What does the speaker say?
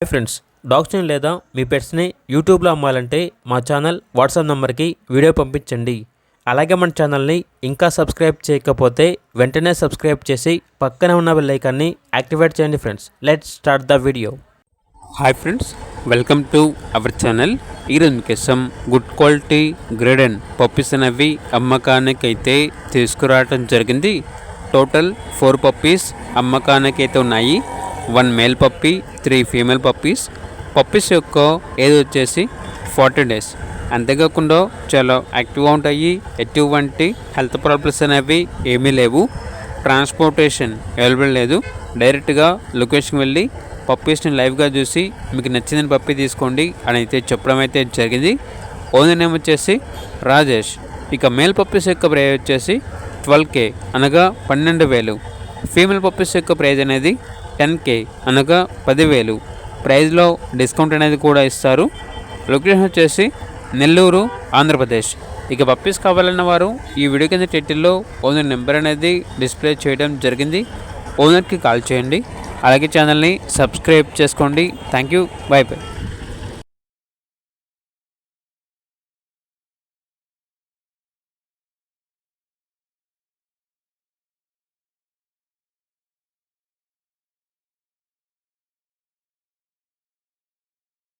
Hi friends, డాగ్స్ని లేదా మీ పెట్స్ని యూట్యూబ్లో అమ్మాలంటే మా ఛానల్ వాట్సాప్ నెంబర్కి వీడియో పంపించండి. అలాగే మన ఛానల్ని ఇంకా సబ్స్క్రైబ్ చేయకపోతే వెంటనే సబ్స్క్రైబ్ చేసి పక్కనే ఉన్న బెల్ ఐకాన్ని యాక్టివేట్ చేయండి. Friends, let's start the video. Hi friends, welcome to our channel. ఈరోజు మీకోసం గుడ్ క్వాలిటీ గ్రేడెన్ పప్పీస్ అనేవి అమ్మకానికి అయితే తీసుకురావడం జరిగింది. టోటల్ 4 పప్పీస్ అమ్మకానికి అయితే ఉన్నాయి. 1 male puppy, 3 female puppies. Puppies యొక్క ఏజ్ వచ్చేసి 40 days. అంతేకాకుండా చాలా యాక్టివ్గా ఉంటాయి. ఎటువంటి హెల్త్ ప్రాబ్లమ్స్ అనేవి ఏమీ లేవు. ట్రాన్స్పోర్టేషన్ అవైలబుల్ లేదు. డైరెక్ట్గా లొకేషన్కి వెళ్ళి పప్పీస్ని లైవ్గా చూసి మీకు నచ్చిన పప్పీ తీసుకోండి అని అయితే చెప్పడం అయితే జరిగింది. ఓనర్ నేమ్ వచ్చేసి రాజేష్. ఇక మేల్ పప్పీస్ యొక్క ప్రైజ్ వచ్చేసి 12K అనగా 12,000. ఫీమేల్ పప్పీస్ యొక్క ప్రైజ్ అనేది 10K అనగా 10,000. ప్రైజ్లో డిస్కౌంట్ అనేది కూడా ఇస్తారు. లొకేషన్ వచ్చేసి నెల్లూరు, ఆంధ్రప్రదేశ్. ఇక పప్పీస్ కావాలన్న వారు ఈ వీడియో కింద టైటిల్లో ఓనర్ నెంబర్ అనేది డిస్ప్లే చేయడం జరిగింది. ఓనర్కి కాల్ చేయండి. అలాగే ఛానల్ని సబ్స్క్రైబ్ చేసుకోండి. Thank you. By by.